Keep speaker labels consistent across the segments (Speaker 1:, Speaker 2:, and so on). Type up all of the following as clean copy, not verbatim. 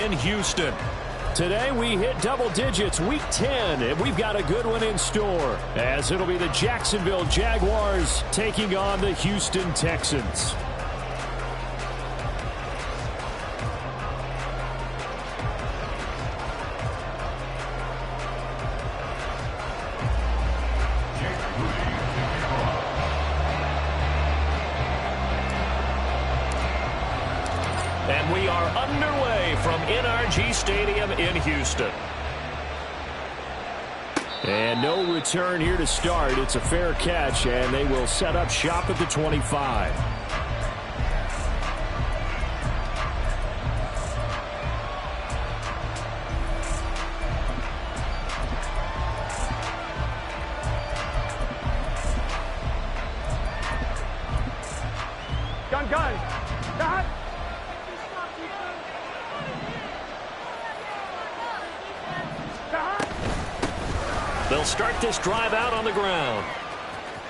Speaker 1: in Houston. Today we hit double digits, week 10, and we've got a good one in store, as it'll be the Jacksonville Jaguars taking on the Houston Texans. And we are underway from NRG Stadium in Houston. And no return here to start. It's a fair catch, and they will set up shop at the 25.
Speaker 2: Gun. Got.
Speaker 1: They'll start this drive out on the ground.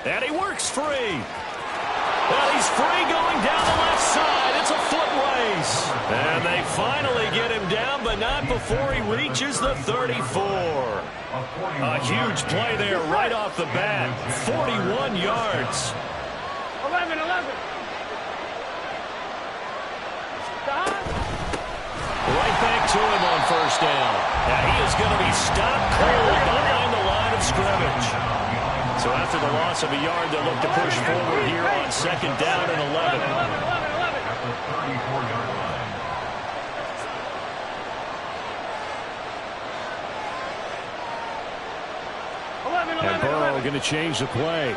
Speaker 1: And he works free. Well, he's free going down the left side. It's a foot race. And they finally get him down, but not before he reaches the 34. A huge play there right off the bat. 41 yards.
Speaker 2: 11.
Speaker 1: Right back to him on first down. Now he is going to be stopped cold behind the line of scrimmage. So after the loss of a yard, they'll look to push forward here on second down and 11. And Burrow going to change the play.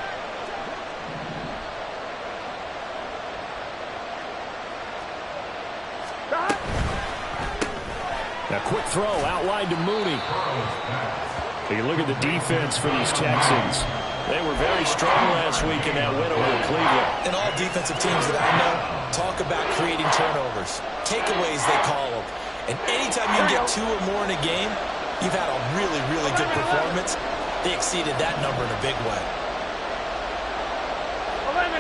Speaker 1: A quick throw outlined to Mooney. Take a look at the defense for these Texans. They were very strong last week in that win over Cleveland.
Speaker 3: And all defensive teams that I know talk about creating turnovers. Takeaways, they call them. And anytime you can get 2 or more in a game, you've had a really, really good performance. They exceeded that number in a big way.
Speaker 2: 11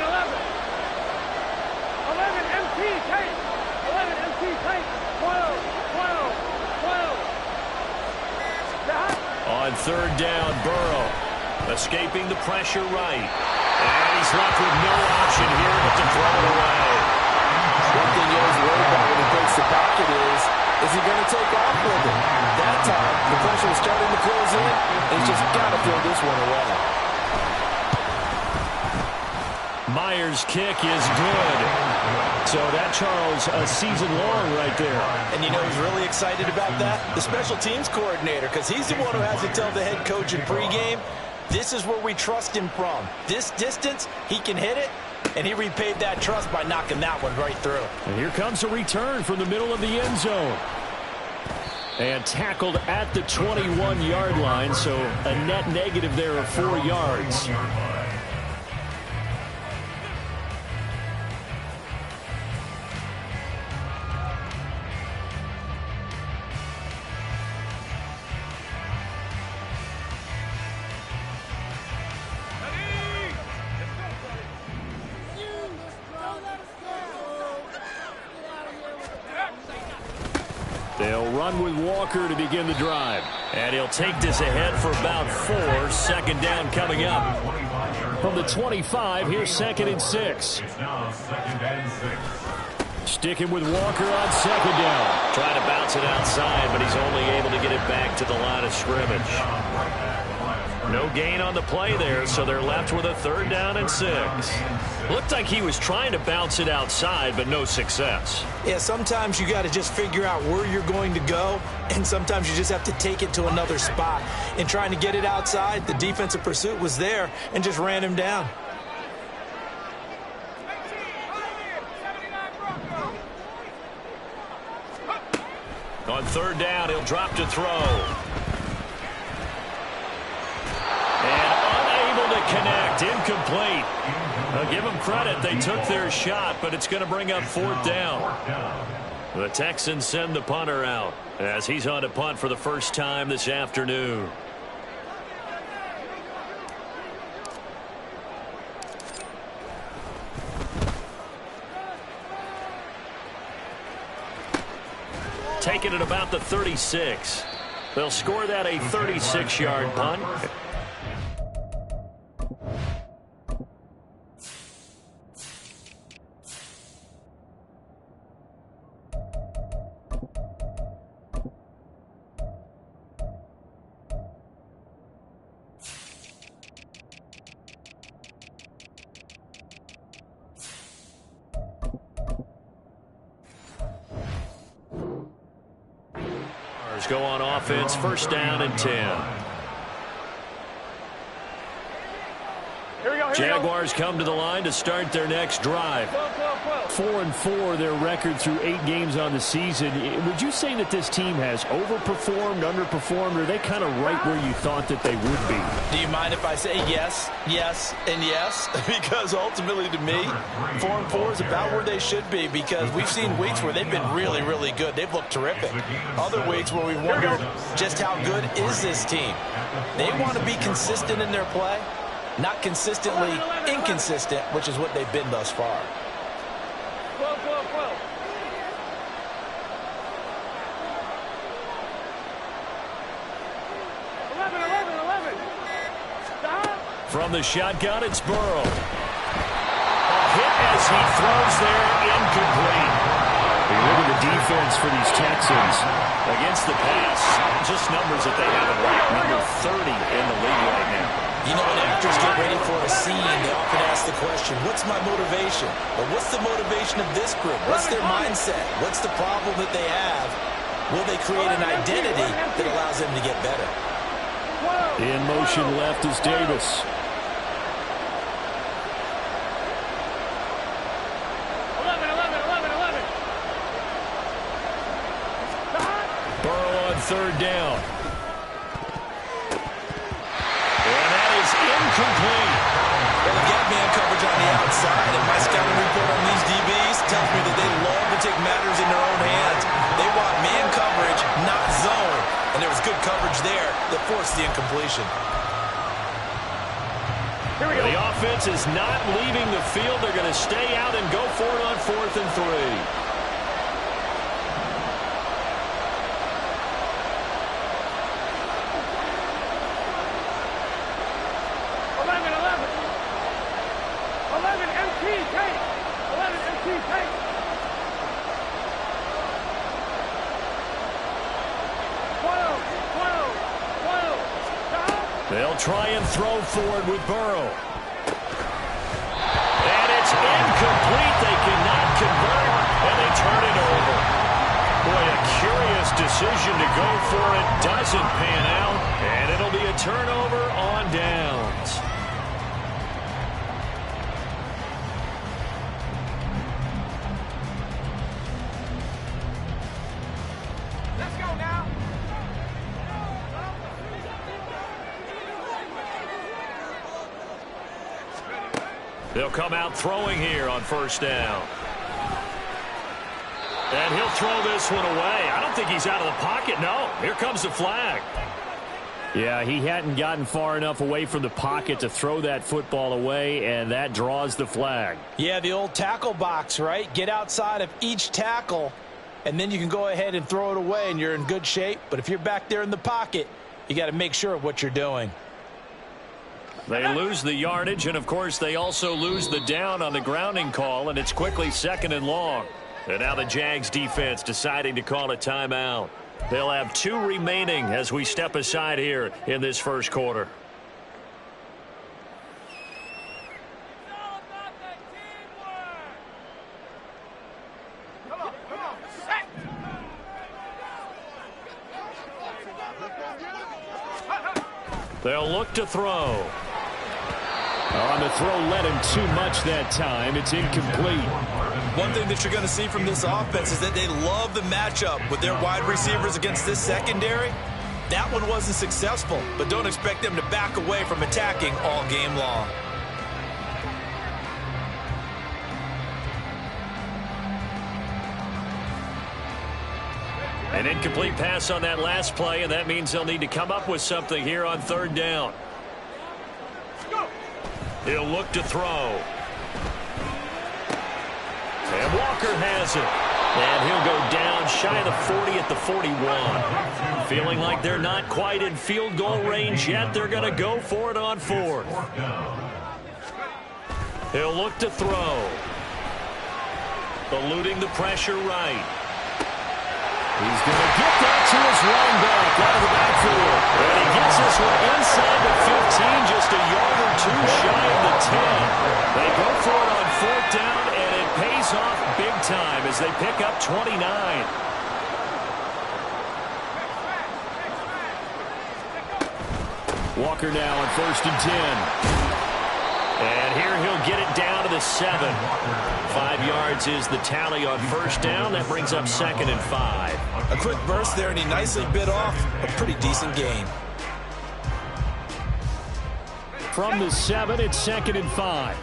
Speaker 2: MT tape. 11 MT tape. 12.
Speaker 1: On third down, Burrow escaping the pressure right. And he's left with no option here but to throw it away.
Speaker 4: One thing you always worry about when he breaks the pocket is he going to take off with it? That time, the pressure was starting to close in, and he's just got to throw this one away.
Speaker 1: Myers' kick is good. So that, Charles, a season long right there.
Speaker 3: And you know who's really excited about that? The special teams coordinator, because he's the one who has to tell the head coach in pregame, this is where we trust him from. This distance, he can hit it, and he repaid that trust by knocking that one right through.
Speaker 1: And here comes a return from the middle of the end zone. And tackled at the 21-yard line, so a net negative there of 4 yards. They'll run with Walker to begin the drive. And he'll take this ahead for about 4. Second down coming up. From the 25, here's 2nd and 6. Sticking with Walker on second down. Trying to bounce it outside, but he's only able to get it back to the line of scrimmage. No gain on the play there, so they're left with a 3rd down and 6. Looked like he was trying to bounce it outside, but no success.
Speaker 3: Yeah, sometimes you got to just figure out where you're going to go, and sometimes you just have to take it to another spot. In trying to get it outside, the defensive pursuit was there and just ran him down.
Speaker 1: On 3rd down, he'll drop to throw. Connect, incomplete. I'll give them credit. They took their shot, but it's going to bring up 4th down. The Texans send the punter out as he's on to punt for the first time this afternoon. take it at about the 36. They'll score that a 36-yard punt. Go on offense, first down and 10. Jaguars come to the line to start their next drive.
Speaker 5: 4-4 their record through 8 games on the season. Would you say that this team has overperformed, underperformed, or are they kind of right where you thought that they would be?
Speaker 3: Do you mind if I say yes, yes, and yes? Because ultimately to me, 4-4 is about where they should be, because we've seen weeks where they've been really, really good. They've looked terrific. Other weeks where we wondered just how good is this team. They want to be consistent in their play, not consistently inconsistent, which is what they've been thus far.
Speaker 2: 12.
Speaker 1: From the shotgun, it's Burrow. A hit as he throws there, incomplete.
Speaker 5: Look at the defense for these Texans.
Speaker 1: Against the pass, just numbers that they haven't ranked. Number 30 in the league right now.
Speaker 3: You know, when actors get ready for a scene, they often ask the question, what's my motivation? But what's the motivation of this group? What's their mindset? What's the problem that they have? Will they create an identity that allows them to get better?
Speaker 5: In motion left is Davis.
Speaker 1: Burrow on third down. Incomplete.
Speaker 3: Well, they get man coverage on the outside, and my scouting report on these DBs tells me that they love to take matters in their own hands. They want man coverage, not zone. And there was good coverage there that forced the incompletion.
Speaker 1: The offense is not leaving the field. They're going to stay out and go for it on 4th and 3. They'll try and throw forward with Burrow. And it's incomplete. They cannot convert, and they turn it over. Boy, a curious decision to go for it. Doesn't pan out, and it'll be a turnover on downs.
Speaker 2: Let's go now.
Speaker 1: They'll come out throwing here on first down. And he'll throw this one away. I don't think he's out of the pocket. No, here comes the flag.
Speaker 5: Yeah, he hadn't gotten far enough away from the pocket to throw that football away, and that draws the flag.
Speaker 3: Yeah, the old tackle box, right? Get outside of each tackle, and then you can go ahead and throw it away, and you're in good shape. But if you're back there in the pocket, you got to make sure of what you're doing.
Speaker 1: They lose the yardage, and, of course, they also lose the down on the grounding call, and it's quickly 2nd and long. And now the Jags defense deciding to call a timeout. They'll have 2 remaining as we step aside here in this first quarter. They'll look to throw.
Speaker 5: On the throw, led him too much that time. It's incomplete.
Speaker 3: One thing that you're going to see from this offense is that they love the matchup with their wide receivers against this secondary. That one wasn't successful, but don't expect them to back away from attacking all game long.
Speaker 1: An incomplete pass on that last play, and that means they'll need to come up with something here on 3rd down. He'll look to throw. And Walker has it. And he'll go down shy of the 40 at the 41. Feeling like they're not quite in field goal range yet. They're going to go for it on fourth. He'll look to throw. Eluding the pressure right. He's going to get that to his running back out of the backfield. And he gets this one inside the 15, just a yard or two shy of the 10. They go for it on fourth down, and it pays off big time as they pick up 29. Walker now on 1st and 10. And here he'll get it down to the 7. 5 yards is the tally on first down. That brings up 2nd and 5.
Speaker 3: A quick burst there, and he nicely bit off a pretty decent gain.
Speaker 5: From the 7, it's 2nd and 5.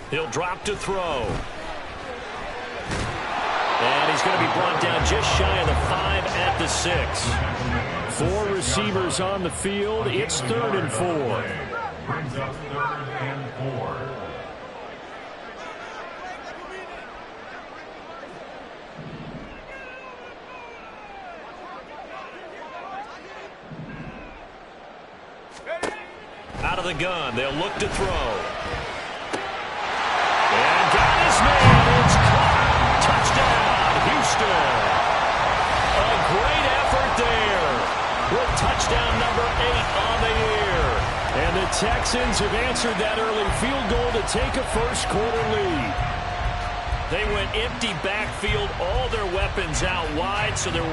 Speaker 1: He'll drop to throw. And he's going to be brought down just shy of the 5 at the 6.
Speaker 5: 4 receivers on the field. It's 3rd and 4.
Speaker 6: Brings up 3rd and 4.
Speaker 1: Out of the gun, they'll look to throw. And got his man. It's caught. Touchdown, Houston. A great effort there. With touchdown number 8 on the year.
Speaker 5: And the Texans have answered that early field goal to take a first-quarter lead.
Speaker 1: They went empty backfield, all their weapons out wide, so there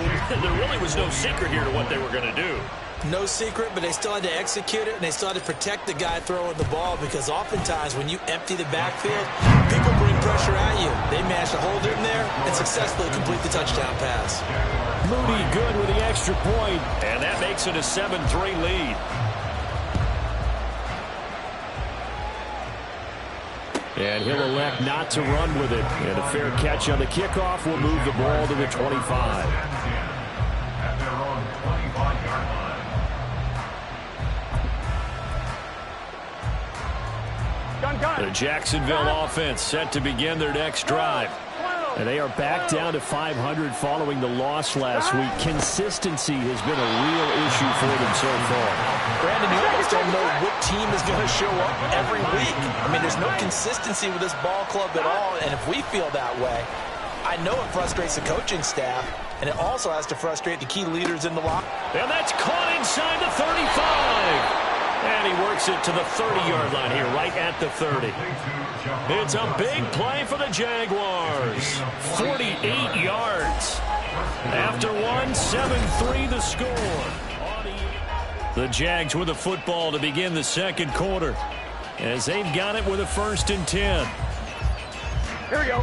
Speaker 1: really was no secret here to what they were going to do.
Speaker 3: No secret, but they still had to execute it, and they still had to protect the guy throwing the ball, because oftentimes when you empty the backfield, people bring pressure at you. They managed to hold it in there and successfully complete the touchdown pass.
Speaker 5: Moody good with the extra point.
Speaker 1: And that makes it a 7-3 lead.
Speaker 5: And he'll elect not to run with it. And a fair catch on the kickoff will move the ball to the 25.
Speaker 6: At their own 25-yard line.
Speaker 5: The Jacksonville offense set to begin their next drive. And they are back down to 500 following the loss last week. Consistency has been a real issue for them so far.
Speaker 3: Brandon, you almost don't know what team is going to show up every week. I mean, there's no consistency with this ball club at all, and if we feel that way, I know it frustrates the coaching staff, and it also has to frustrate the key leaders in the locker.
Speaker 1: And that's caught inside the 35. And he works it to the 30-yard line here, right at the 30. It's a big play for the Jaguars. 48 yards. After one, 7-3 the score. The Jags with the football to begin the second quarter, as they've got it with a 1st and 10.
Speaker 2: Here we go.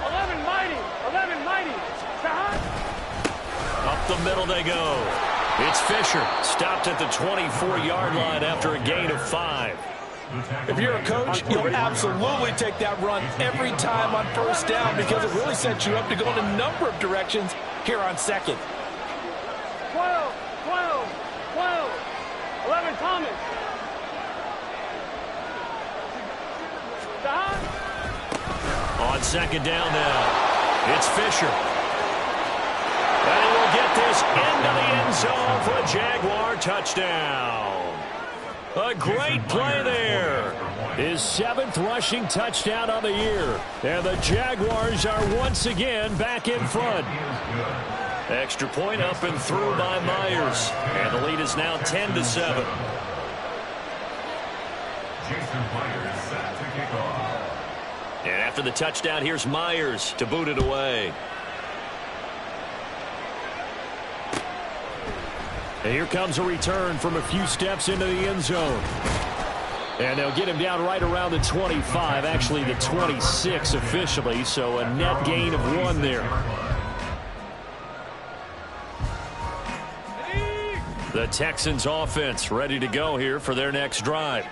Speaker 2: 11 mighty. 11 mighty.
Speaker 1: Up the middle they go. It's Fisher, stopped at the 24-yard line after a gain of 5.
Speaker 3: If you're a coach, you'll absolutely take that run every time on first down, because it really sets you up to go in a number of directions here on second.
Speaker 2: 12, 12, 12. 11 Thomas.
Speaker 1: On second down now, it's Fisher. And he will get this into the end zone for a Jaguar touchdown. A great play there.
Speaker 5: His 7th rushing touchdown on the year. And the Jaguars are once again back in front.
Speaker 1: Extra point up and through by Myers. And the lead is now 10-7.
Speaker 6: Jason Myers set to kick off.
Speaker 1: And after the touchdown, here's Myers to boot it away.
Speaker 5: And here comes a return from a few steps into the end zone. And they'll get him down right around the 25, actually the 26 officially, so a net gain of 1 there.
Speaker 1: The Texans offense ready to go here for their next drive.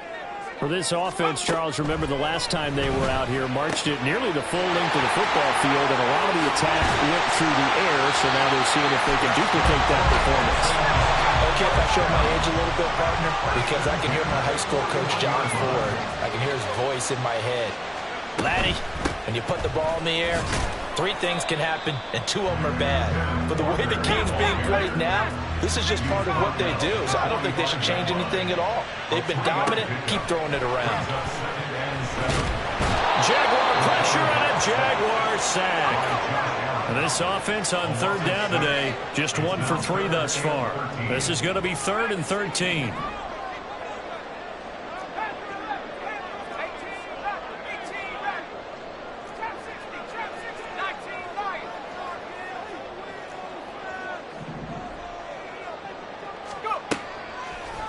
Speaker 5: For this offense, Charles, remember the last time they were out here, marched it nearly the full length of the football field, and a lot of the attack went through the air, so now they're seeing if they can duplicate that performance.
Speaker 3: Okay, if I show my age a little bit, partner, because I can hear my high school coach, John Ford. I can hear his voice in my head. Laddie, when you put the ball in the air, 3 things can happen, and 2 of them are bad. But the way the game's being played now, this is just part of what they do, so I don't think they should change anything at all. They've been dominant. Keep throwing it around.
Speaker 1: Jaguar pressure and a Jaguar sack. And this offense on 3rd down today, just 1 for 3 thus far. This is going to be 3rd and 13.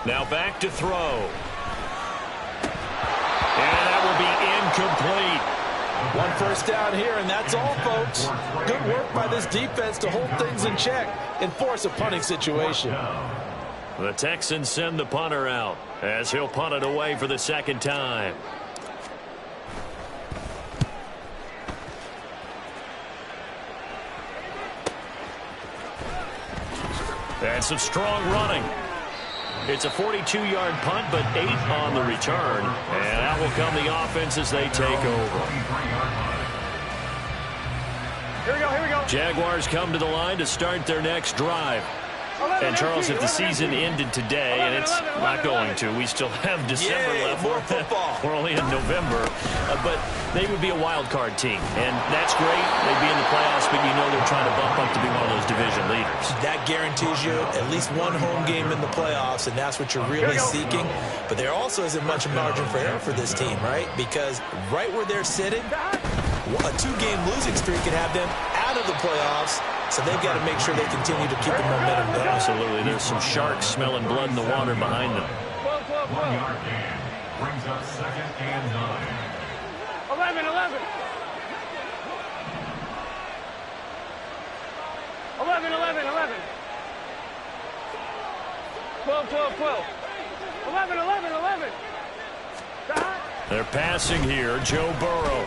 Speaker 1: Now back to throw. And that will be incomplete.
Speaker 3: 1 first down here, and that's all, folks. Good work by this defense to hold things in check and force a punting situation.
Speaker 1: The Texans send the punter out as he'll punt it away for the 2nd time. And some strong running. It's a 42-yard punt, but 8 on the return. And that will come the offense as they take over.
Speaker 2: Here we go, here we go.
Speaker 1: Jaguars come to the line to start their next drive. And, Charles, if the season ended today, and it's not going to, we still have December left.
Speaker 3: More football.
Speaker 1: We're only in November. But they would be a wild card team. And that's great. They'd be in the playoffs, but you know they're trying to bump up to be one of those division leaders.
Speaker 3: That guarantees you at least 1 home game in the playoffs, and that's what you're really seeking. But there also isn't much margin for error for this team, right? Because right where they're sitting, a 2-game losing streak could have them out of the playoffs. So they've got to make sure they continue to keep the momentum going.
Speaker 1: Absolutely. There's some sharks smelling blood in the water behind them.
Speaker 6: 1-yard gain brings up 2nd and 9.
Speaker 2: 11, 11. 11, 11, 11. 12, 12, 12. 11, 11, 11.
Speaker 1: They're passing here. Joe Burrow.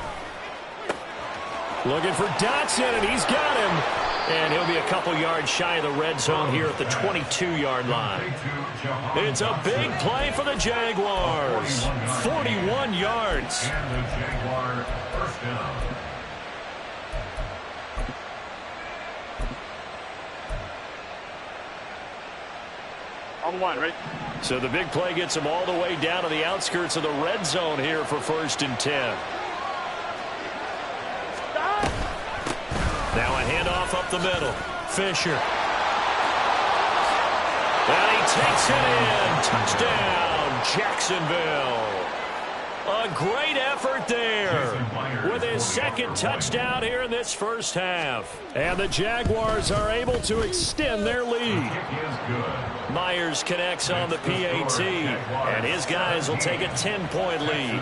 Speaker 1: Looking for Dotson, and he's got him. And he'll be a couple yards shy of the red zone here at the 22-yard line. It's a big play for the Jaguars. 41 yards.
Speaker 6: And the Jaguar first down.
Speaker 2: On 1, ready?
Speaker 1: So the big play gets them all the way down to the outskirts of the red zone here for 1st and 10. Now a handoff up the middle. Fisher. And he takes it in. Touchdown, Jacksonville. A great effort there with his 2nd touchdown here in this first half. And the Jaguars are able to extend their lead. Myers connects on the PAT, and his guys will take a 10-point lead.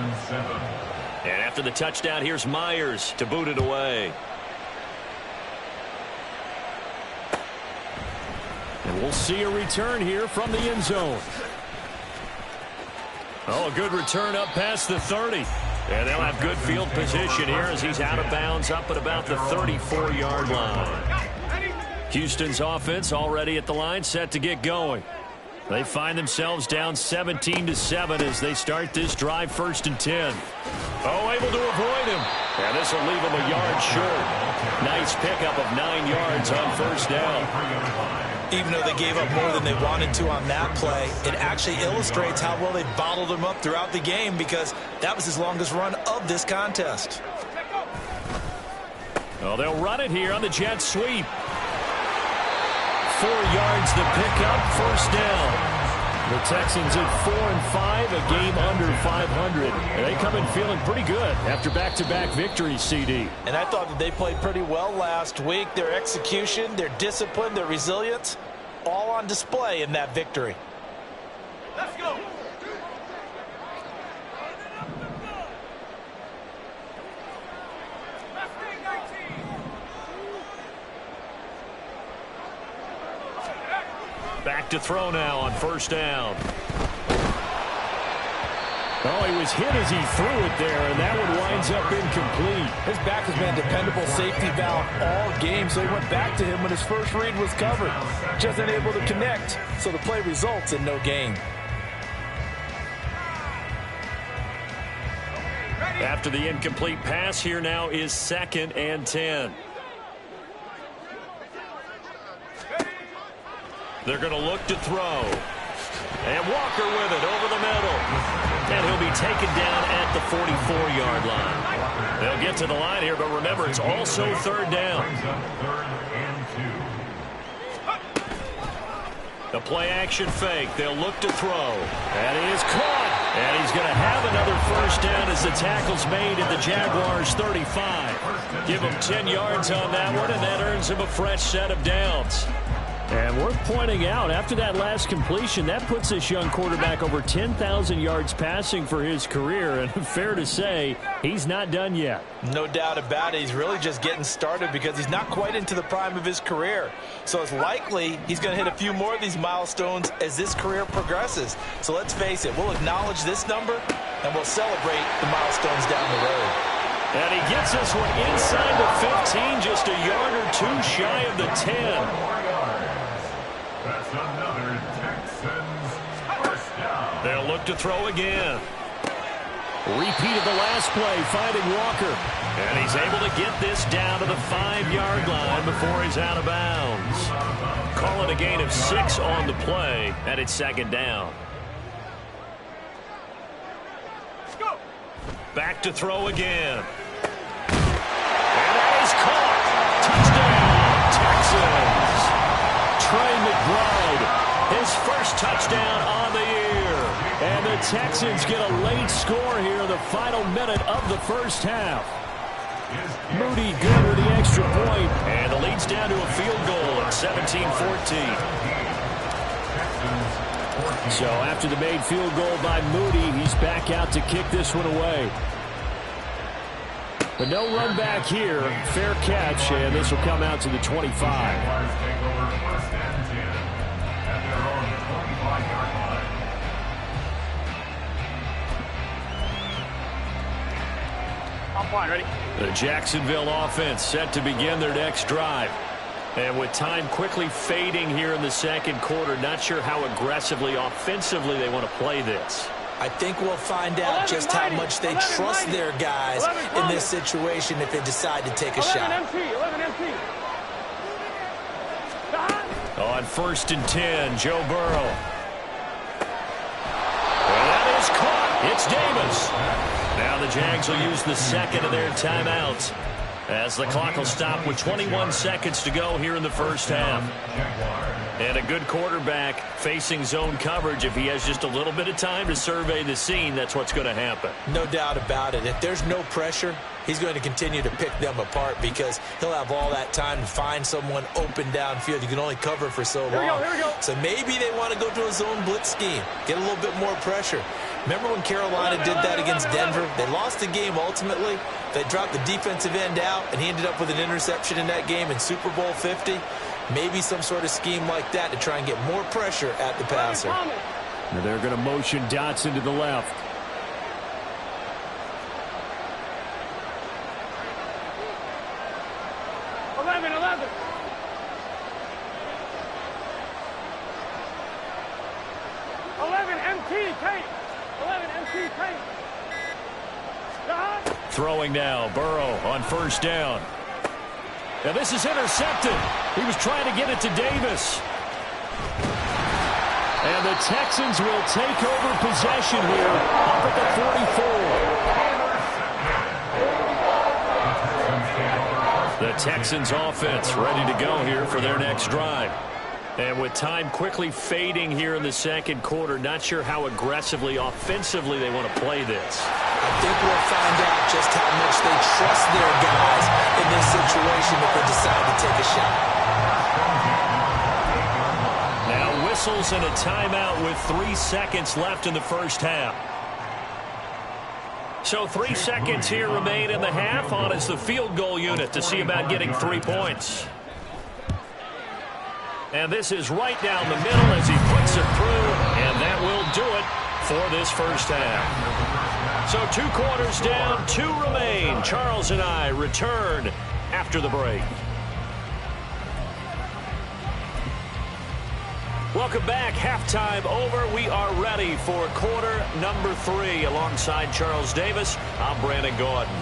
Speaker 1: And after the touchdown, here's Myers to boot it away. And we'll see a return here from the end zone. Oh, a good return up past the 30. And they'll have good field position here as he's out of bounds up at about the 34-yard line. Houston's offense already at the line, set to get going. They find themselves down 17-7 as they start this drive 1st and 10. Oh, able to avoid him. And this will leave him a yard short. Nice pickup of 9 yards on 1st down.
Speaker 3: Even though they gave up more than they wanted to on that play, it actually illustrates how well they bottled them up throughout the game because that was his longest run of this contest.
Speaker 1: Well, they'll run it here on the jet sweep. 4 yards the pickup, 1st down. The Texans at 4-5, a game under 500. And they come in feeling pretty good after back-to-back victories, CD.
Speaker 3: And I thought that they played pretty well last week. Their execution, their discipline, their resilience, all on display in that victory.
Speaker 2: Let's go.
Speaker 1: Back to throw now on 1st down.
Speaker 5: Oh, he was hit as he threw it there, and that one winds up incomplete.
Speaker 4: His back has been a dependable safety valve all game, so he went back to him when his first read was covered. Just unable to connect, so the play results in no gain.
Speaker 1: After the incomplete pass, here now is 2nd and 10. They're going to look to throw. And Walker with it over the middle. And he'll be taken down at the 44-yard line. They'll get to the line here, but remember, it's also 3rd down. The play-action fake. They'll look to throw. And he is caught. And he's going to have another 1st down as the tackle's made at the Jaguars' 35. Give him 10 yards on that one, and that earns him a fresh set of downs. And worth pointing out, after that last completion, that puts this young quarterback over 10,000 yards passing for his career. And fair to say, he's not done yet.
Speaker 3: No doubt about it. He's really just getting started because he's not quite into the prime of his career. So it's likely he's going to hit a few more of these milestones as this career progresses. So let's face it, we'll acknowledge this number and we'll celebrate the milestones down the road.
Speaker 1: And he gets this one inside the 15, just a yard or two shy of the 10.
Speaker 6: That's another Texans first down.
Speaker 1: They'll look to throw again. Repeat of the last play, finding Walker. And he's able to get this down to the 5-yard line before he's out of bounds. Call it a gain of 6 on the play, and it's 2nd down.
Speaker 2: Let's go.
Speaker 1: Back to throw again. And that is caught. Touchdown, Texans. Trey McBride, his first touchdown on the year. And the Texans get a late score here in the final minute of the first half. Moody good with the extra point, and the lead's down to a field goal at 17-14. So after the made field goal by Moody, he's back out to kick this one away. But no run back here. Fair catch, and this will come out to the 25.
Speaker 2: I'm fine, ready?
Speaker 1: The Jacksonville offense set to begin their next drive. And with time quickly fading here in the 2nd quarter, not sure how aggressively, offensively they want to play this.
Speaker 3: I think we'll find out just how much they trust their guys in this situation if they decide to take a shot.
Speaker 2: 11 MT.
Speaker 1: On 1st and 10, Joe Burrow. And that is caught. It's Davis. Now the Jags will use the 2nd of their timeouts as the clock will stop with 21 seconds to go here in the first half. And a good quarterback facing zone coverage, if he has just a little bit of time to survey the scene, that's what's going to happen.
Speaker 3: No doubt about it. If there's no pressure, he's going to continue to pick them apart because he'll have all that time to find someone open downfield. You can only cover for so long.
Speaker 2: Here we go.
Speaker 3: So maybe they want to go to a zone blitz scheme, get a little bit more pressure. Remember when Carolina did that against Denver? They lost the game ultimately. They dropped the defensive end out, and he ended up with an interception in that game in Super Bowl 50. Maybe some sort of scheme like that to try and get more pressure at the passer.
Speaker 5: Now they're going to motion Dotson to the left. Throwing now, Burrow on 1st down. Now this is intercepted. He was trying to get it to Davis. And the Texans will take over possession here up at the 44. The Texans offense ready to go here for their next drive. And with time quickly fading here in the 2nd quarter, not sure how aggressively, offensively they want to play this.
Speaker 3: I think we'll find out just how much they trust their guys in this situation if they decide to take a shot.
Speaker 1: Now whistles and a timeout with 3 seconds left in the first half. So 3 seconds here remain in the half. On is the field goal unit to see about getting 3 points. And this is right down the middle as he puts it through, and that will do it for this first half. So 2 quarters down, 2 remain. Charles and I return after the break. Welcome back. Halftime over. We are ready for quarter number 3. Alongside Charles Davis, I'm Brandon Gordon.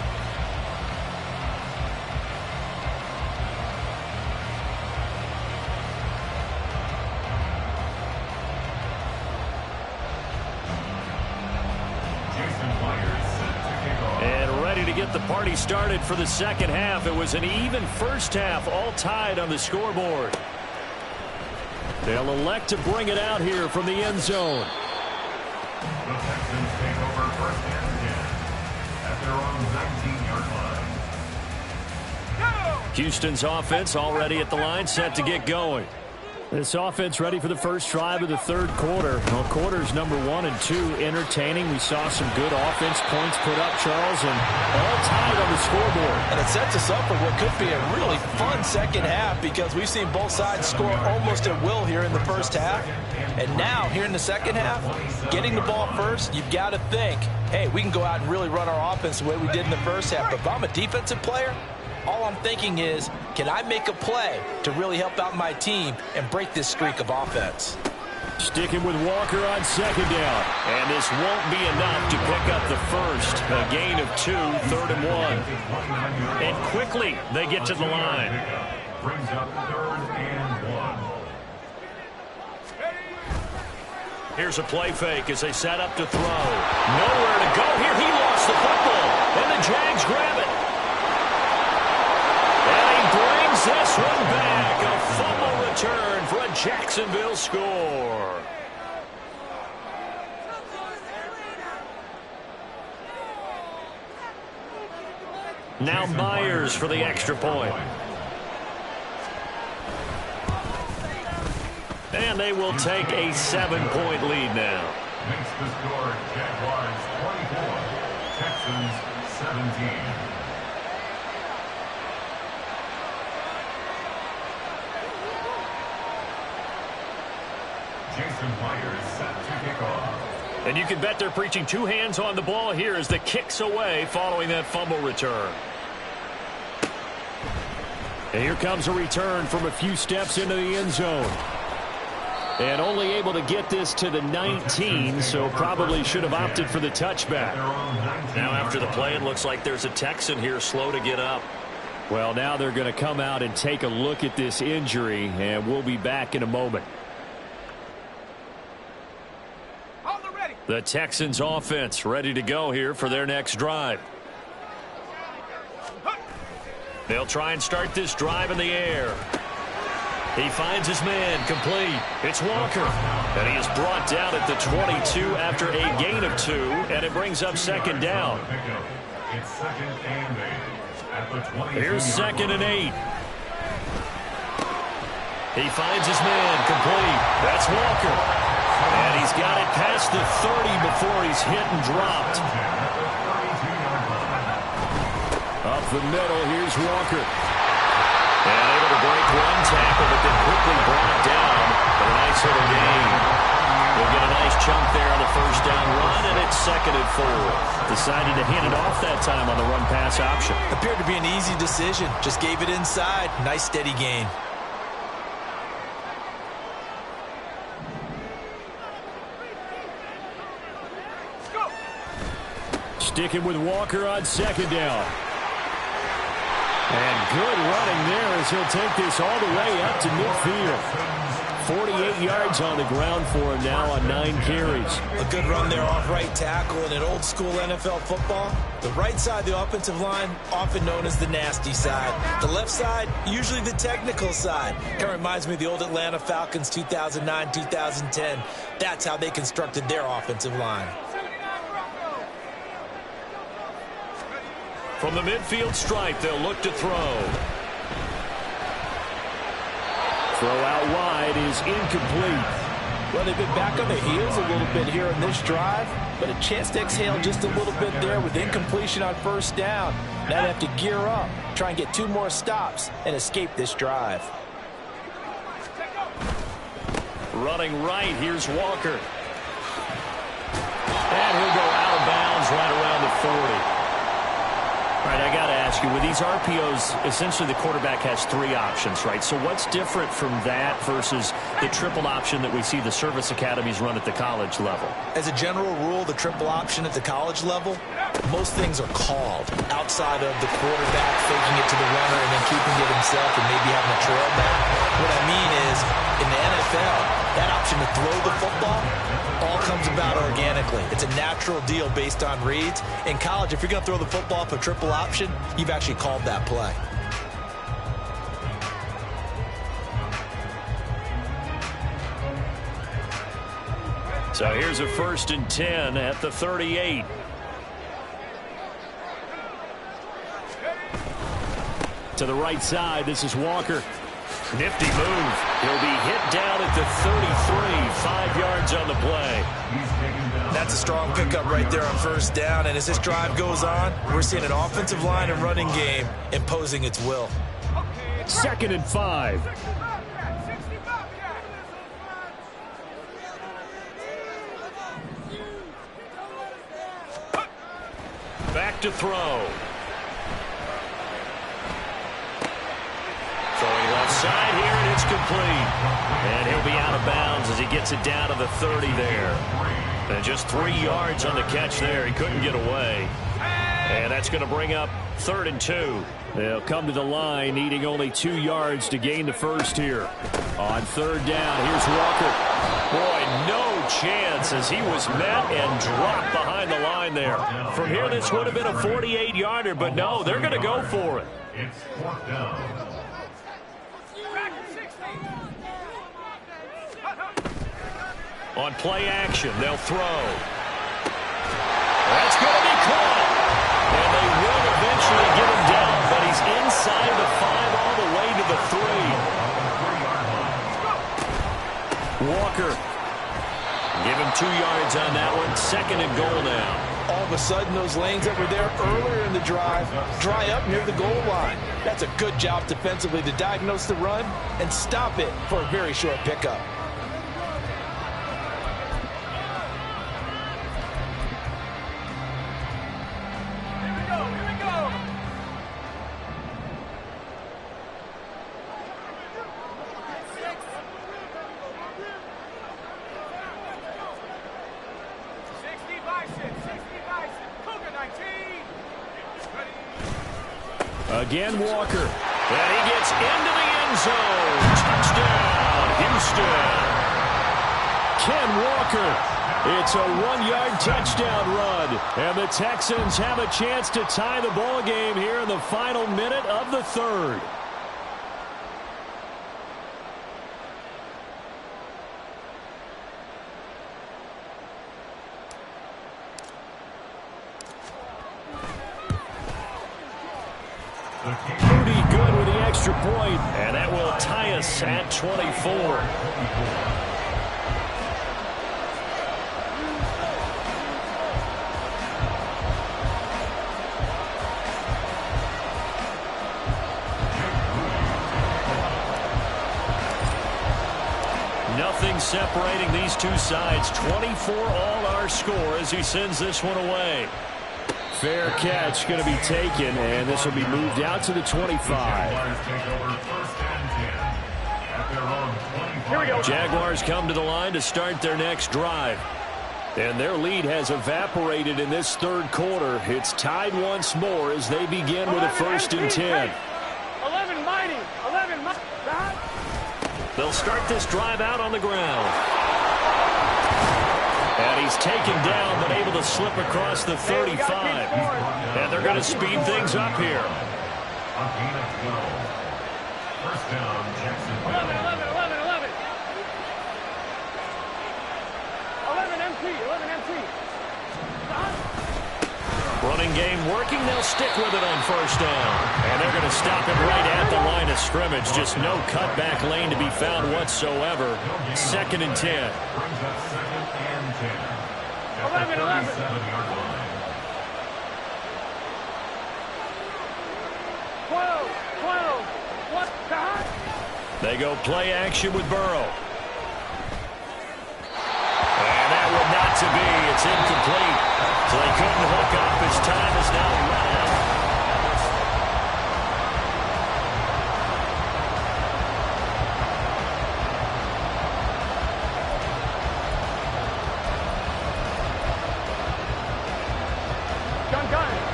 Speaker 1: And ready to get the party started for the second half. It was an even first half, all tied on the scoreboard. They'll elect to bring it out here from the end zone.
Speaker 6: The Texans take over first and 10 at their own 19-yard line.
Speaker 1: Houston's offense already at the line, set to get going.
Speaker 5: This offense ready for the first drive of the third quarter. Well, quarters number 1 and 2 entertaining. We saw some good offense points put up, Charles, and all tied on the scoreboard.
Speaker 3: And it sets us up for what could be a really fun second half because we've seen both sides score almost at will here in the first half. And now, here in the second half, getting the ball first, you've got to think, hey, we can go out and really run our offense the way we did in the first half. But if I'm a defensive player, all I'm thinking is, can I make a play to really help out my team and break this streak of offense?
Speaker 5: Sticking with Walker on second down.
Speaker 1: And this won't be enough to pick up the first. A gain of 2, 3rd and 1. And quickly, they get to the line.
Speaker 6: Brings up 3rd and 1.
Speaker 1: Here's a play fake as they set up to throw. Nowhere to go here. He lost the football. And the Jags grab it. Brings this one back. A fumble return for a Jacksonville score. Now Myers for the extra point. And they will take a 7-point lead now.
Speaker 6: Makes the score Jaguars 24, Texans 17. Jason Myers set to kick off.
Speaker 1: And you can bet they're preaching 2 hands on the ball here as the kick's away following that fumble return.
Speaker 5: And here comes a return from a few steps into the end zone. And only able to get this to the 19, so probably should have opted for the touchback.
Speaker 1: Now after the play, it looks like there's a Texan here slow to get up.
Speaker 5: Well, now they're going to come out and take a look at this injury, and we'll be back in a moment.
Speaker 1: The Texans offense ready to go here for their next drive. They'll try and start this drive in the air. He finds his man complete. It's Walker. And he is brought down at the 22 after a gain of 2, and it brings up second down.
Speaker 6: It's 2nd and 8 at the 22.
Speaker 1: Here's 2nd and 8. He finds his man complete. That's Walker. And he's got it past the 30 before he's hit and dropped.
Speaker 5: Up the middle, here's Walker.
Speaker 1: And able to break one tackle, but then quickly brought down. But a nice little gain. We'll get a nice chunk there on the first down run, and it's 2nd and 4.
Speaker 5: Decided to hand it off that time on the run-pass option.
Speaker 3: Appeared to be an easy decision. Just gave it inside. Nice steady gain.
Speaker 5: Sticking with Walker on second down. And good running there as he'll take this all the way up to midfield. 48 yards on the ground for him now on 9 carries.
Speaker 3: A good run there off right tackle. In an old school NFL football, the right side of the offensive line, often known as the nasty side. The left side, usually the technical side. Kind of reminds me of the old Atlanta Falcons 2009-2010. That's how they constructed their offensive line.
Speaker 1: From the midfield stripe, they'll look to throw.
Speaker 5: Throw out wide is incomplete.
Speaker 3: Well, they've been back on their heels a little bit here in this drive, but a chance to exhale just a little bit there with incompletion on first down. Now they have to gear up, try and get 2 more stops, and escape this drive.
Speaker 1: Running right, here's Walker.
Speaker 5: 40. All right, I got to ask you, with these RPOs, essentially the quarterback has 3 options, right? So what's different from that versus the triple option that we see the service academies run at the college level?
Speaker 3: As a general rule, the triple option at the college level, most things are called outside of the quarterback faking it to the runner and then keeping it himself and maybe having a trail back. What I mean is, in the NFL, that option to throw the football all comes about organically. It's a natural deal based on reads. In college, if you're going to throw the football for triple option, you've actually called that play.
Speaker 5: So here's a 1st and 10 at the 38. To the right side, this is Walker. Nifty move. He'll be hit down at the 33, 5 yards on the play.
Speaker 3: That's a strong pickup right there on 1st down, and as this drive goes on, we're seeing an offensive line and running game imposing its will.
Speaker 5: 2nd and 5. Back to throw. Throwing left side here, and it's complete. And he'll be out of bounds as he gets it down to the 30 there. And just 3 yards on the catch there. He couldn't get away. And that's going to bring up 3rd and 2. They'll come to the line, needing only 2 yards to gain the first here. On 3rd down, here's Walker. Boy, no chance as he was met and dropped behind the line there. From here, this would have been a 48-yarder, but no, they're going to go for it.
Speaker 6: It's 4th down.
Speaker 5: On play action, they'll throw. That's going to be caught. And they will eventually get him down, but he's inside the 5 all the way to the 3. Walker. Give him 2 yards on that one. 2nd and goal now.
Speaker 3: All of a sudden, those lanes that were there earlier in the drive dry up near the goal line. That's a good job defensively to diagnose the run and stop it for a very short pickup.
Speaker 5: Again, Walker. And he gets into the end zone. Touchdown, Houston. Ken Walker. It's a 1-yard touchdown run. And the Texans have a chance to tie the ball game here in the final minute of the 3rd. Pretty good with the extra point, and that will tie us at 24. Nothing separating these two sides. 24 all our score as he sends this one away. Fair catch going to be taken, and this will be moved out to the 25.
Speaker 2: Here we go.
Speaker 5: Jaguars come to the line to start their next drive. And their lead has evaporated in this 3rd quarter. It's tied once more as they begin with a 1st and 10.
Speaker 2: 11 mighty. 11 mighty.
Speaker 5: They'll start this drive out on the ground. And he's taken down, but able to slip across the 35. And they're going to speed things up here.
Speaker 6: A gain of 12. 1st down, Jacksonville.
Speaker 2: 11. 11 MT. 11 MT.
Speaker 5: Running game working. They'll stick with it on 1st down. And they're going to stop it right at the line of scrimmage. Just no cutback lane to be found whatsoever. 2nd and 10.
Speaker 6: Brings up 2nd and 10. At the 37-yard line.
Speaker 2: 12. What?
Speaker 5: They go play action with Burrow. And that will not
Speaker 1: to be. It's incomplete. So they couldn't hook up. His time is now run out.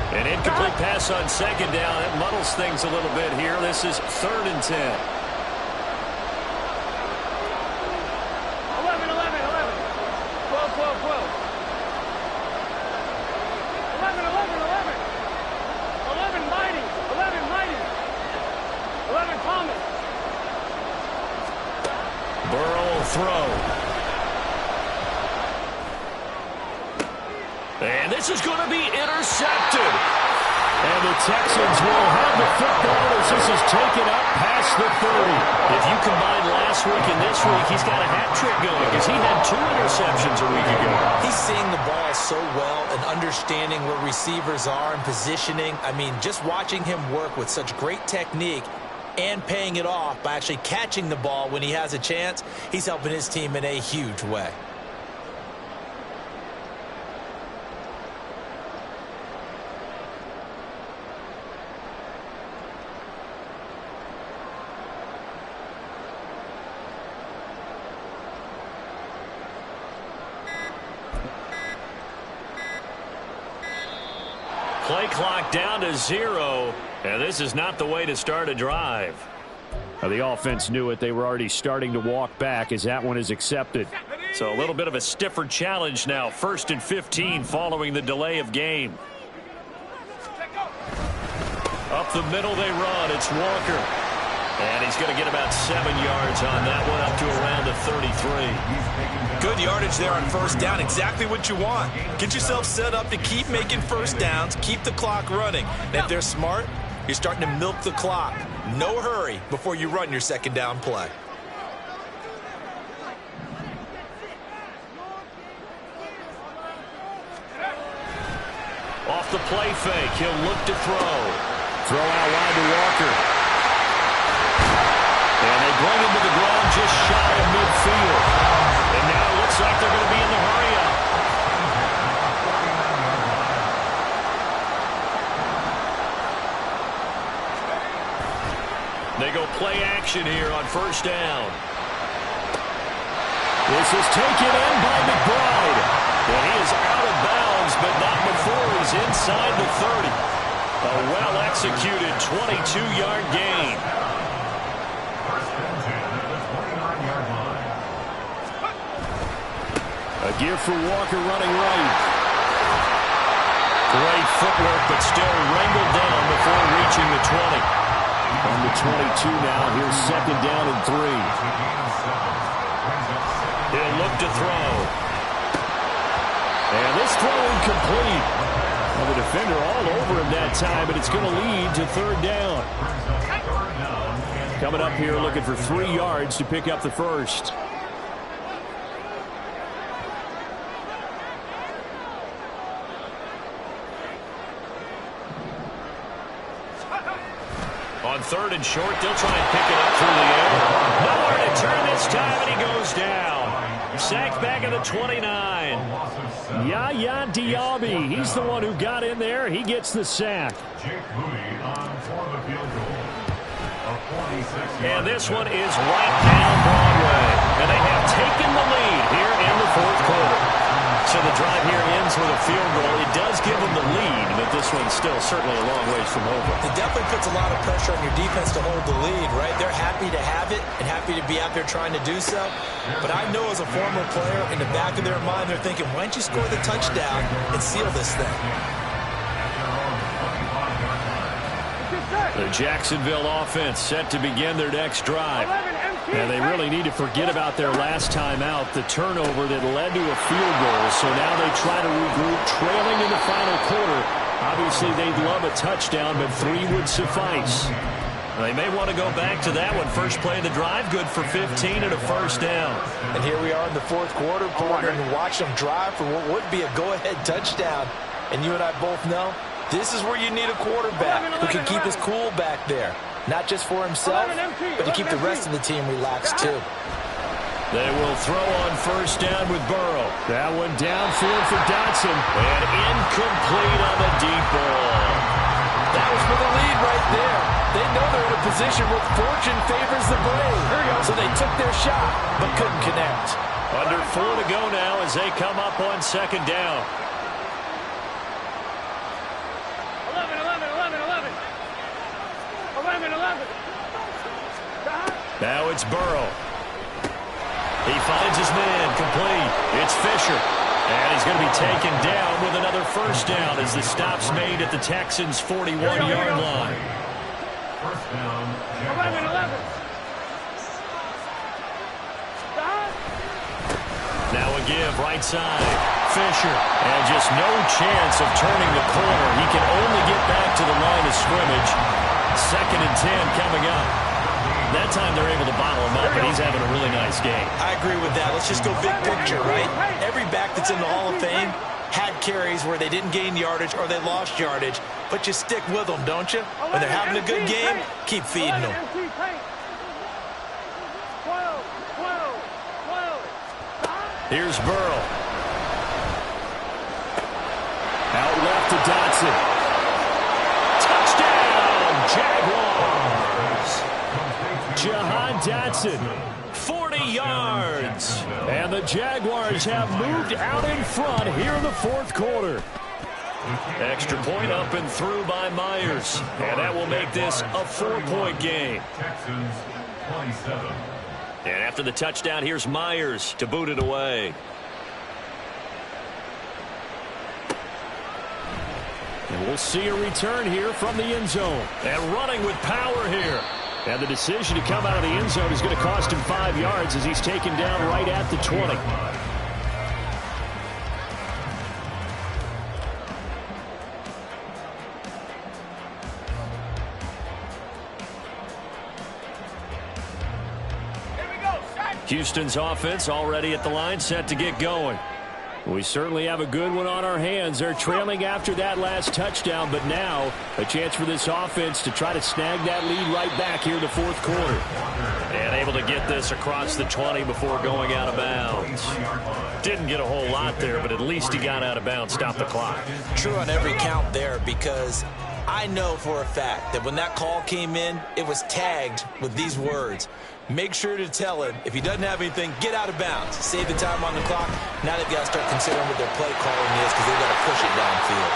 Speaker 1: An incomplete pass on second down. It muddles things a little bit here. This is 3rd and 10.
Speaker 2: 11, 11, 11. 12, 12, 12. 11, 11, 11. 11, Mighty. 11, Mighty. 11, Thomas.
Speaker 1: Burrow will throw. And this is going to be intercepted. And the Texans will have the football as this is taken up past the 30. If you combine last week and this week, he's got a hat trick going because he had 2 interceptions a week ago.
Speaker 3: He's seeing the ball so well and understanding where receivers are and positioning. I mean, just watching him work with such great technique and paying it off by actually catching the ball when he has a chance, he's helping his team in a huge way.
Speaker 1: Play clock down to 0, and this is not the way to start a drive.
Speaker 5: The offense knew it. They were already starting to walk back as that one is accepted.
Speaker 1: So a little bit of a stiffer challenge now. 1st and 15 following the delay of game. Up the middle they run. It's Walker. And he's going to get about 7 yards on that one, up to around the 33.
Speaker 3: Good yardage there on 1st down. Exactly what you want. Get yourself set up to keep making 1st downs, keep the clock running. And if they're smart, you're starting to milk the clock. No hurry before you run your 2nd down play.
Speaker 1: Off the play fake, he'll look to throw. Throw out wide to Walker. And they bring him to the ground just shy of midfield. And now it looks like they're going to be in the hurry-up. They go play action here on 1st down. This is taken in by McBride. And he is out of bounds, but not before he's inside the 30. A well-executed 22-yard gain. A give for Walker running right. Great footwork, but still wrangled down before reaching the 20. On the 22 now, here's 2nd down and 3. He'll look to throw. And this throw incomplete. Well, the defender all over him that time, but it's going to lead to 3rd down. Coming up here looking for 3 yards to pick up the 1st. On 3rd and short, they'll try and pick it up through the air. Nowhere to turn this time, and he goes down. Sacked back at the 29. Yaya Diaby, he's the one who got in there. He gets the sack. And this one is right down Broadway. And they have taken the lead here in the 4th quarter. So the drive here ends with a field goal. It does give them the lead, but this one's still certainly a long ways from over.
Speaker 3: It definitely puts a lot of pressure on your defense to hold the lead, right? They're happy to have it and happy to be out there trying to do so. But I know as a former player, in the back of their mind, they're thinking, why don't you score the touchdown and seal this thing?
Speaker 1: The Jacksonville offense set to begin their next drive. And they really need to forget about their last time out, the turnover that led to a field goal. So now they try to regroup, trailing in the final quarter. Obviously, they'd love a touchdown, but 3 would suffice. They may want to go back to that one. First play of the drive, good for 15 and a 1st down.
Speaker 3: And here we are in the 4th quarter, partner, and watch them drive for what would be a go-ahead touchdown. And you and I both know this is where you need a quarterback who can keep his cool back there. Not just for himself, but to keep the rest of the team relaxed too.
Speaker 5: They will throw on first down with Burrow. That one downfield for Dotson. And incomplete on the deep ball.
Speaker 4: That was for the lead right there. They know they're in a position where fortune favors the brave. So they took their shot, but couldn't connect.
Speaker 5: Under 4 to go now as they come up on second down.
Speaker 2: 11.
Speaker 5: Now it's Burrow. He finds his man, complete. It's Fisher. And he's going to be taken down with another first down as the stop's made at the Texans' 41-yard line.
Speaker 6: First down,
Speaker 2: 11.
Speaker 5: Now a give, right side. Fisher. And just no chance of turning the corner. He can only get back to the line of scrimmage. 2nd and 10 coming up. That time they're able to bottle him up, and he's having a really nice game.
Speaker 3: I agree with that. Let's just go big picture, right? Every back that's in the Hall of Fame had carries where they didn't gain yardage or they lost yardage, but you stick with them, don't you? When they're having a good game, keep feeding them.
Speaker 2: 12.
Speaker 5: Here's Burrow. Out left to Dotson. Touchdown, Jaguars! Jahan Dotson, 40 yards. And the Jaguars have moved out in front here in the 4th quarter. Extra point up and through by Myers. And that will make this a 4-point game.
Speaker 6: Texans 27.
Speaker 5: And after the touchdown, here's Myers to boot it away. And we'll see a return here from the end zone. And running with power here. And the decision to come out of the end zone is going to cost him 5 yards as he's taken down right at the 20. Houston's offense already at the line, set to get going. We certainly have a good one on our hands. They're trailing after that last touchdown, but now a chance for this offense to try to snag that lead right back here in the 4th quarter. And able to get this across the 20 before going out of bounds. Didn't get a whole lot there, but at least he got out of bounds, stopped the clock.
Speaker 3: True on every count there, because I know for a fact that when that call came in, it was tagged with these words. Make sure to tell him, if he doesn't have anything, get out of bounds. Save the time on the clock. Now they've got to start considering what their play calling is because they've got to push it downfield.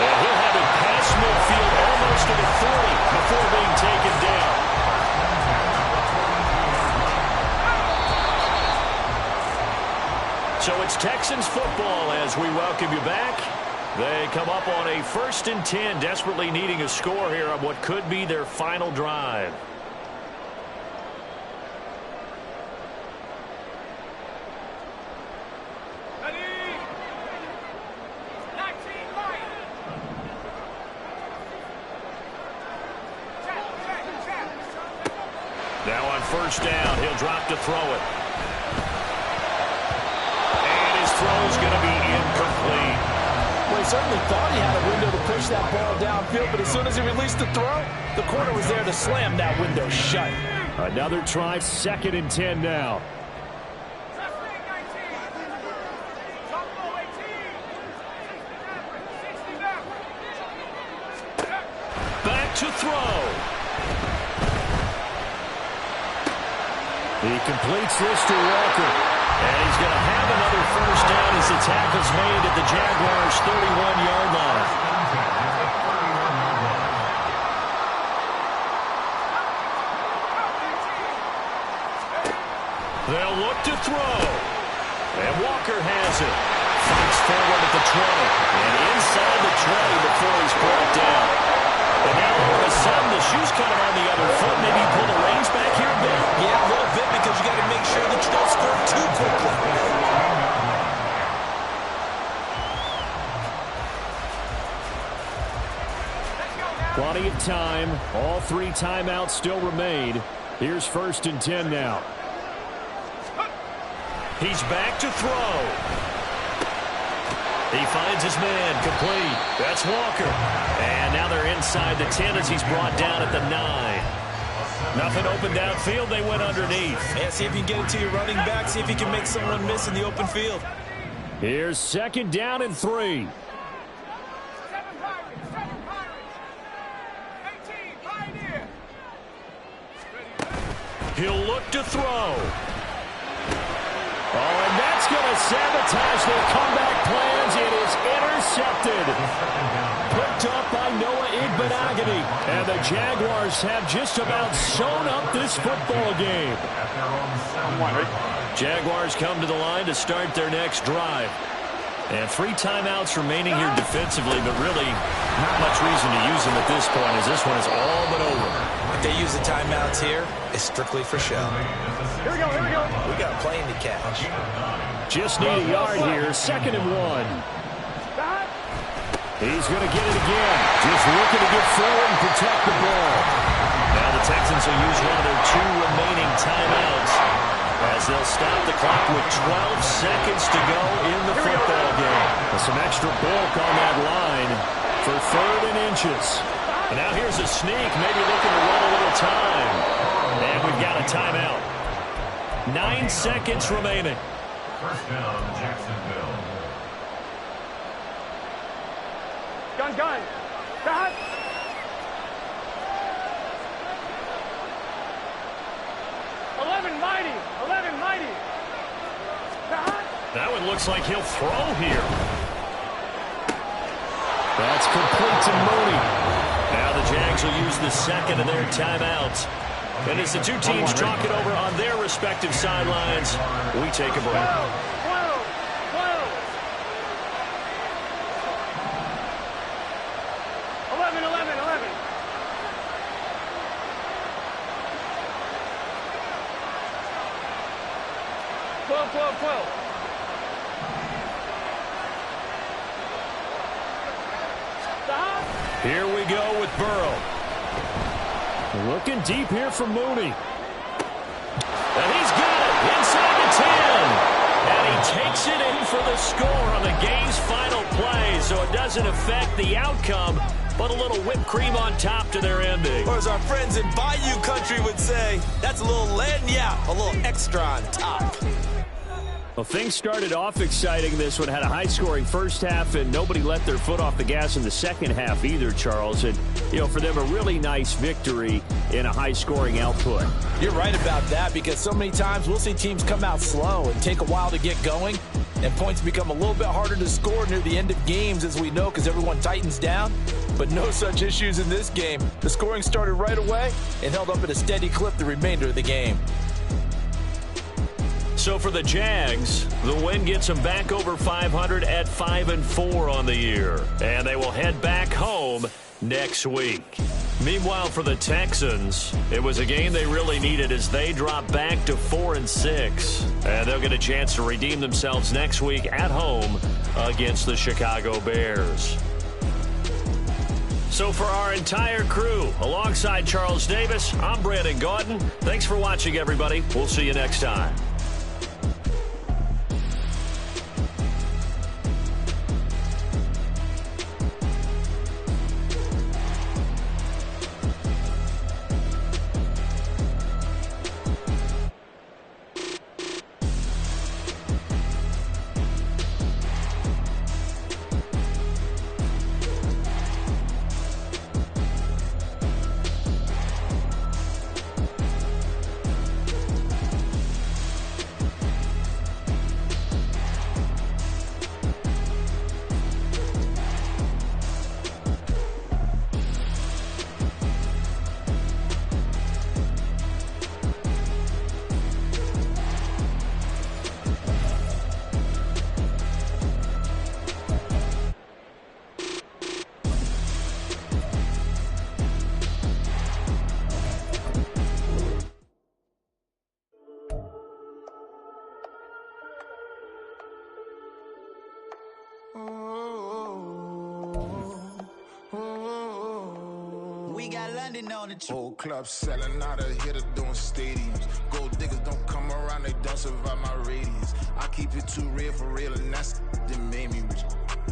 Speaker 5: And he'll have it past midfield almost to the 40 before being taken down. So it's Texans football as we welcome you back. They come up on a 1st and 10, desperately needing a score here on what could be their final drive. Now on first down, he'll drop to throw it. And his throw's going to be incomplete.
Speaker 4: Well, he certainly thought he had a window to push that ball downfield, but as soon as he released the throw, the corner was there to slam that window shut.
Speaker 5: Another try, 2nd and 10 now. Back to throw. He completes this to Walker. And he's going to have another first down as the tackle's made at the Jaguars' 31-yard line. They'll look to throw. And Walker has it. Fights forward at the 20. And inside the 20 before he's brought down. And now all of a sudden the shoe's kind of on the other foot. Maybe you pull the reins back here a bit.
Speaker 3: Yeah, a little bit because you got to make sure that you don't score too quickly.
Speaker 5: Plenty of time. All 3 timeouts still remain. Here's 1st and 10 now. He's back to throw. He finds his man, complete. That's Walker. And now they're inside the 10 as he's brought down at the 9.
Speaker 1: Nothing open downfield. They went underneath.
Speaker 3: Yeah, see if you can get it to your running back. See if you can make someone miss in the open field.
Speaker 5: Here's 2nd down and 3.
Speaker 1: He'll look to throw. Oh, and that's going to sabotage their comeback plans. It is intercepted. Picked up by Noah Igbenogany. And the Jaguars have just about sewn up this football game. Jaguars come to the line to start their next drive. And 3 timeouts remaining here defensively, but really not much reason to use them at this point as this one is all but over.
Speaker 3: If they use the timeouts here, it's strictly for show.
Speaker 2: Here we go, here we go.
Speaker 3: We got a plane to catch.
Speaker 5: Just need a yard here. 2nd and 1. He's going to get it again. Just looking to get forward and protect the ball.
Speaker 1: Now the Texans will use one of their 2 remaining timeouts as they'll stop the clock with 12 seconds to go in the football game.
Speaker 5: With some extra bulk on that line for 3rd and inches.
Speaker 1: And now here's a sneak, maybe looking to run a little time. And we've got a timeout. 9 seconds remaining.
Speaker 6: First down, Jacksonville.
Speaker 2: Gun, gun. Gun. Mighty.
Speaker 1: That one looks like he'll throw here.
Speaker 5: That's complete to Mooney.
Speaker 1: Now the Jags will use the 2nd of their timeouts. And as the 2 teams talk it over on their respective sidelines, we take a break.
Speaker 2: 12.
Speaker 1: Here we go with Burrow.
Speaker 5: Looking deep here for Mooney.
Speaker 1: And he's got it inside the 10. And he takes it in for the score on the game's final play. So it doesn't affect the outcome, but a little whipped cream on top to their ending.
Speaker 3: Or as our friends in Bayou Country would say, that's a little lagniappe, a little extra on top.
Speaker 5: Well, things started off exciting. This one had a high-scoring first half, and nobody let their foot off the gas in the second half either, Charles. And, you know, for them, a really nice victory in a high-scoring output.
Speaker 3: You're right about that because so many times we'll see teams come out slow and take a while to get going, and points become a little bit harder to score near the end of games, as we know, because everyone tightens down. But no such issues in this game. The scoring started right away and held up at a steady clip the remainder of the game.
Speaker 1: So for the Jags, the win gets them back over 500 at 5-4 on the year. And they will head back home next week. Meanwhile, for the Texans, it was a game they really needed as they drop back to 4-6. And they'll get a chance to redeem themselves next week at home against the Chicago Bears. So for our entire crew, alongside Charles Davis, I'm Brandon Gaudin. Thanks for watching, everybody. We'll see you next time.
Speaker 7: Whole club selling out of hitter doing stadiums. Gold diggers don't come around, they don't survive my radius. I keep it too real for real, and that's that made me rich.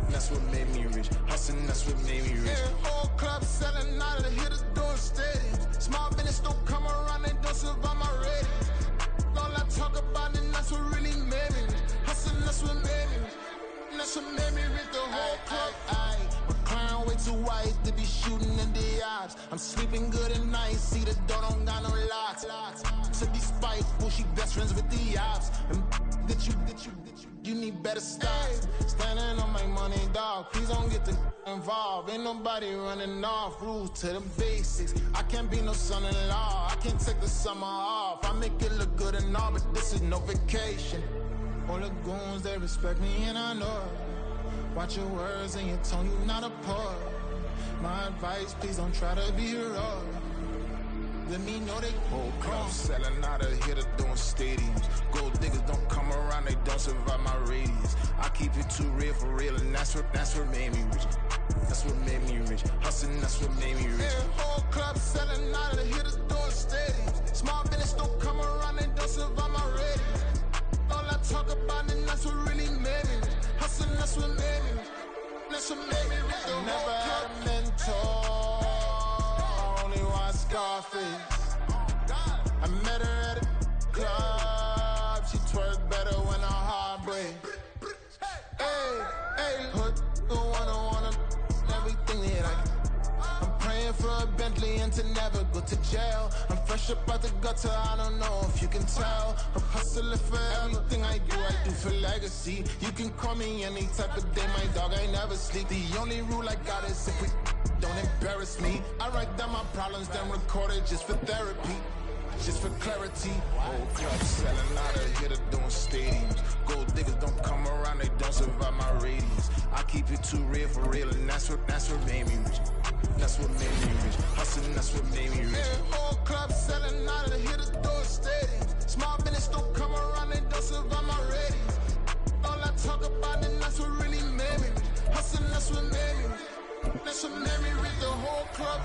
Speaker 7: That's what made me rich. Hustling, that's what made me rich. Yeah, whole club selling out of hitters doing stadiums. Small business don't come around. That's what made me rip the whole club. My crown way too white to be shooting in the eyes. I'm sleeping good at night, see the door don't got no locks. To be spiteful, she best friends with the ops. And you need better stop. Standing on my money, dog. Please don't get involved. Ain't nobody running off. Rules to the basics. I can't be no son-in-law. I can't take the summer off. I make it look good and all, but this is no vacation. All the goons, they respect me and I know it. Watch your words and your tone, you not a poet. My advice, please don't try to be heroic. Let me know they whole club selling out of here to doing stadiums. Gold diggers don't come around, they don't survive my radius. I keep it too real for real, and that's what made me rich. That's what made me rich. Hustling, that's what made me rich. Yeah, whole club selling out of here to doing stadiums. Small business don't come around, they don't survive my radius. All I talk about, and that's what really made me rich. Hustling, that's what made me rich. That's what made me rich. I never had a mentor. Scarface. I met her at a club. She twerk better when her heart breaks. Hey, hood, wanna everything that I can. I'm praying for a Bentley and to never go to jail. I'm fresh up out the gutter, I don't know if you can tell. I'm hustling for everything I do for legacy. You can call me any type of day, my dog, I never sleep. The only rule I got is if we don't embarrass me. I write down my problems, then record it just for therapy, just for clarity. Whole club selling out of here to doing stadiums. Gold diggers don't come around, they don't survive my radius. I keep it too real for real, and that's what made me rich. That's what made me rich. Hustling, that's what made me rich. Yeah, whole club selling out of here to doing stadiums. Small business don't come around, they don't survive my radius. All I talk about, and that's what really made me rich. Hustling, that's what made me rich. That's what made me read the whole club.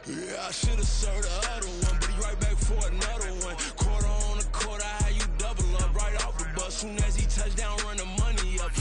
Speaker 8: Yeah, I should've served the other one, but he right back for another one. Quarter on the quarter, how you double up right off the bus. Soon as he touched down, run the money up.